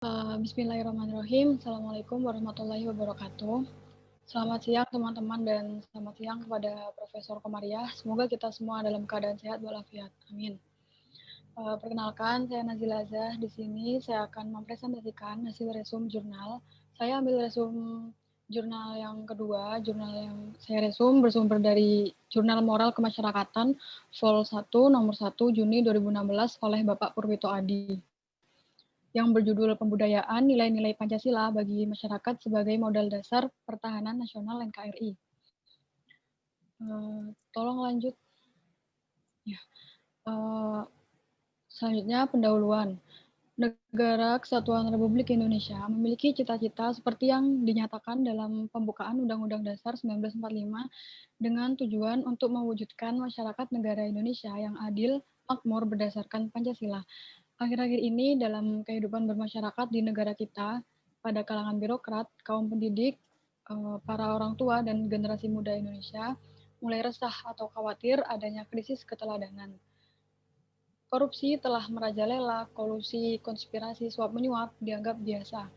Bismillahirrahmanirrahim. Assalamualaikum warahmatullahi wabarakatuh. Selamat siang teman-teman dan selamat siang kepada Profesor Komariah. Semoga kita semua dalam keadaan sehat walafiat. Amin. Perkenalkan, saya Nazila Azah. Di sini saya akan mempresentasikan hasil resum jurnal. Saya ambil resum jurnal yang kedua. Jurnal yang saya resum bersumber dari Jurnal Moral Kemasyarakatan Vol 1 nomor 1 Juni 2016 oleh Bapak Purwito Adi yang berjudul Pembudayaan Nilai-Nilai Pancasila bagi Masyarakat sebagai Modal Dasar Pertahanan Nasional NKRI. Tolong lanjut. Ya. Selanjutnya pendahuluan. Negara Kesatuan Republik Indonesia memiliki cita-cita seperti yang dinyatakan dalam pembukaan Undang-Undang Dasar 1945 dengan tujuan untuk mewujudkan masyarakat negara Indonesia yang adil, makmur berdasarkan Pancasila. Akhir-akhir ini dalam kehidupan bermasyarakat di negara kita, pada kalangan birokrat, kaum pendidik, para orang tua, dan generasi muda Indonesia mulai resah atau khawatir adanya krisis keteladanan. Korupsi telah merajalela, kolusi, konspirasi, suap menyuap dianggap biasa.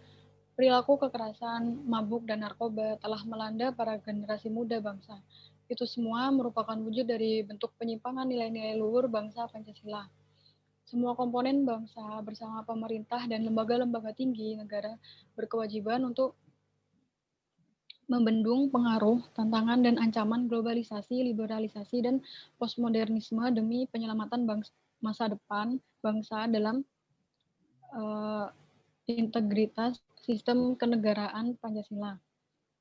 Perilaku kekerasan, mabuk, dan narkoba telah melanda para generasi muda bangsa. Itu semua merupakan wujud dari bentuk penyimpangan nilai-nilai luhur bangsa Pancasila. Semua komponen bangsa bersama pemerintah dan lembaga-lembaga tinggi negara berkewajiban untuk membendung pengaruh, tantangan, dan ancaman globalisasi, liberalisasi, dan postmodernisme demi penyelamatan masa depan bangsa dalam integritas sistem kenegaraan Pancasila.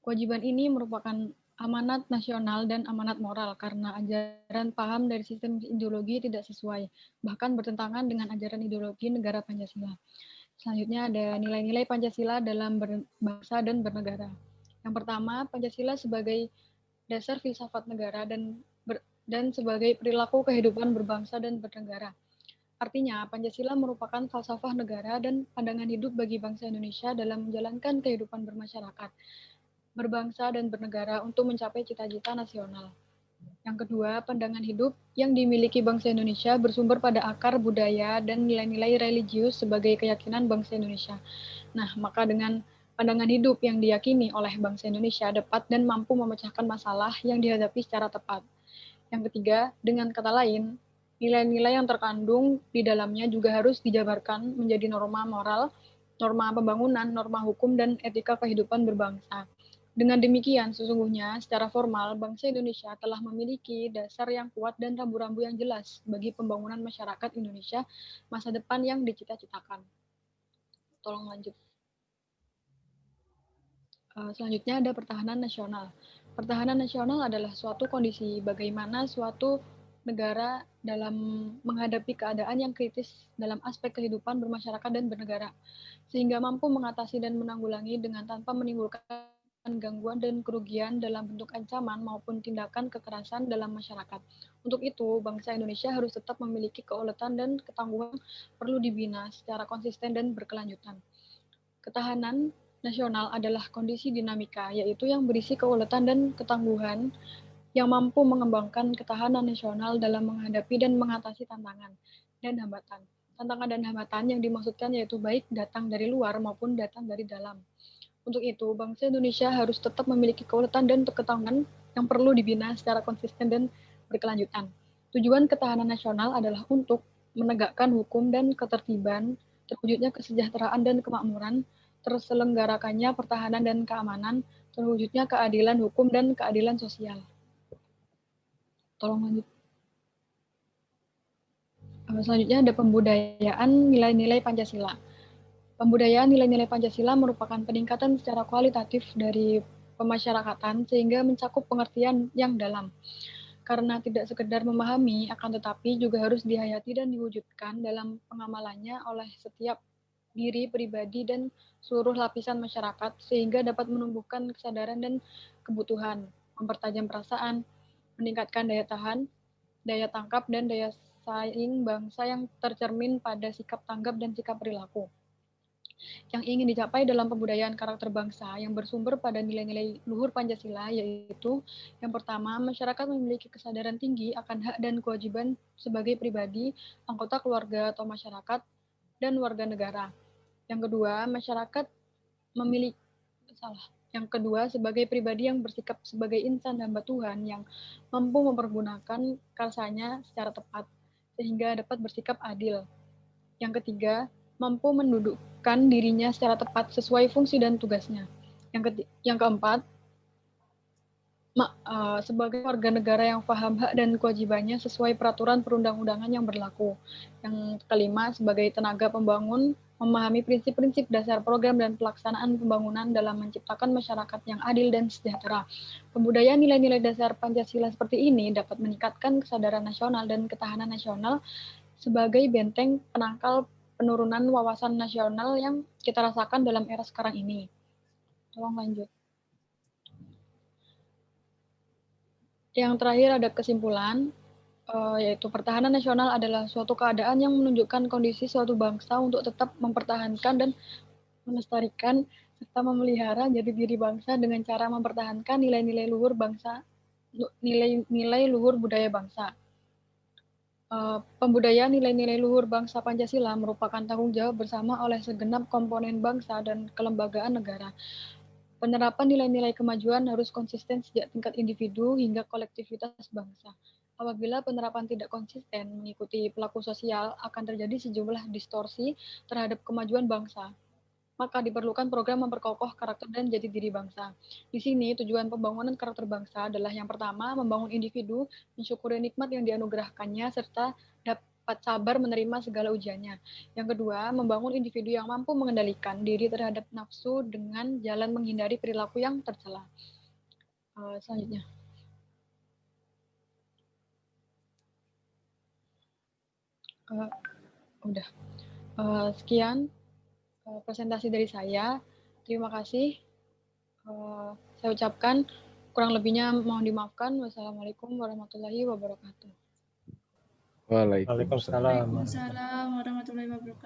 Kewajiban ini merupakan amanat nasional dan amanat moral karena ajaran paham dari sistem ideologi tidak sesuai, bahkan bertentangan dengan ajaran ideologi negara Pancasila. Selanjutnya ada nilai-nilai Pancasila dalam berbangsa dan bernegara. Yang pertama, Pancasila sebagai dasar filsafat negara dan sebagai perilaku kehidupan berbangsa dan bernegara. Artinya, Pancasila merupakan falsafah negara dan pandangan hidup bagi bangsa Indonesia dalam menjalankan kehidupan bermasyarakat, berbangsa, dan bernegara untuk mencapai cita-cita nasional. Yang kedua, pandangan hidup yang dimiliki bangsa Indonesia bersumber pada akar budaya dan nilai-nilai religius sebagai keyakinan bangsa Indonesia. Nah, maka dengan pandangan hidup yang diyakini oleh bangsa Indonesia dapat dan mampu memecahkan masalah yang dihadapi secara tepat. Yang ketiga, dengan kata lain, nilai-nilai yang terkandung di dalamnya juga harus dijabarkan menjadi norma moral, norma pembangunan, norma hukum, dan etika kehidupan berbangsa. Dengan demikian, sesungguhnya secara formal, bangsa Indonesia telah memiliki dasar yang kuat dan rambu-rambu yang jelas bagi pembangunan masyarakat Indonesia masa depan yang dicita-citakan. Tolong lanjut. Selanjutnya ada pertahanan nasional. Pertahanan nasional adalah suatu kondisi bagaimana suatu negara dalam menghadapi keadaan yang kritis dalam aspek kehidupan bermasyarakat dan bernegara, sehingga mampu mengatasi dan menanggulangi dengan tanpa menimbulkan gangguan dan kerugian dalam bentuk ancaman maupun tindakan kekerasan dalam masyarakat. Untuk itu, bangsa Indonesia harus tetap memiliki keuletan dan ketangguhan perlu dibina secara konsisten dan berkelanjutan. Ketahanan nasional adalah kondisi dinamika, yaitu yang berisi keuletan dan ketangguhan yang mampu mengembangkan ketahanan nasional dalam menghadapi dan mengatasi tantangan dan hambatan. Tantangan dan hambatan yang dimaksudkan yaitu baik datang dari luar maupun datang dari dalam. Untuk itu, bangsa Indonesia harus tetap memiliki keuletan dan ketangguhan yang perlu dibina secara konsisten dan berkelanjutan. Tujuan ketahanan nasional adalah untuk menegakkan hukum dan ketertiban, terwujudnya kesejahteraan dan kemakmuran, terselenggarakannya pertahanan dan keamanan, terwujudnya keadilan hukum dan keadilan sosial. Tolong lanjut. Selanjutnya ada pembudayaan nilai-nilai Pancasila. Pembudayaan nilai-nilai Pancasila merupakan peningkatan secara kualitatif dari pemasyarakatan sehingga mencakup pengertian yang dalam. Karena tidak sekedar memahami, akan tetapi juga harus dihayati dan diwujudkan dalam pengamalannya oleh setiap diri pribadi dan seluruh lapisan masyarakat sehingga dapat menumbuhkan kesadaran dan kebutuhan, mempertajam perasaan, meningkatkan daya tahan, daya tangkap, dan daya saing bangsa yang tercermin pada sikap tanggap dan sikap perilaku yang ingin dicapai dalam pembudayaan karakter bangsa yang bersumber pada nilai-nilai luhur Pancasila, yaitu yang pertama, masyarakat memiliki kesadaran tinggi akan hak dan kewajiban sebagai pribadi, anggota keluarga atau masyarakat, dan warga negara. Yang kedua, masyarakat memiliki Yang kedua, sebagai pribadi yang bersikap sebagai insan hamba Tuhan yang mampu mempergunakan karsanya secara tepat, sehingga dapat bersikap adil. Yang ketiga, mampu mendudukkan dirinya secara tepat sesuai fungsi dan tugasnya. Yang keempat, sebagai warga negara yang paham hak dan kewajibannya sesuai peraturan perundang-undangan yang berlaku. Yang kelima, sebagai tenaga pembangun, memahami prinsip-prinsip dasar program dan pelaksanaan pembangunan dalam menciptakan masyarakat yang adil dan sejahtera. Pembudayaan nilai-nilai dasar Pancasila seperti ini dapat meningkatkan kesadaran nasional dan ketahanan nasional sebagai benteng penangkal penurunan wawasan nasional yang kita rasakan dalam era sekarang ini. Tolong lanjut. Yang terakhir ada kesimpulan, yaitu pertahanan nasional adalah suatu keadaan yang menunjukkan kondisi suatu bangsa untuk tetap mempertahankan dan melestarikan serta memelihara jati diri bangsa dengan cara mempertahankan nilai-nilai luhur bangsa, nilai-nilai luhur budaya bangsa. Pembudayaan nilai-nilai luhur bangsa Pancasila merupakan tanggung jawab bersama oleh segenap komponen bangsa dan kelembagaan negara. Penerapan nilai-nilai kemajuan harus konsisten sejak tingkat individu hingga kolektivitas bangsa. Apabila penerapan tidak konsisten mengikuti pelaku sosial, akan terjadi sejumlah distorsi terhadap kemajuan bangsa. Maka diperlukan program memperkokoh karakter dan jati diri bangsa. Di sini tujuan pembangunan karakter bangsa adalah yang pertama, membangun individu, mensyukuri nikmat yang dianugerahkannya, serta dapat sabar menerima segala ujiannya. Yang kedua, membangun individu yang mampu mengendalikan diri terhadap nafsu dengan jalan menghindari perilaku yang tercela. Selanjutnya. Udah. Sekian presentasi dari saya. Terima kasih. Saya ucapkan kurang lebihnya mohon dimaafkan. Wassalamualaikum warahmatullahi wabarakatuh. Waalaikumsalam. Waalaikumsalam warahmatullahi wabarakatuh.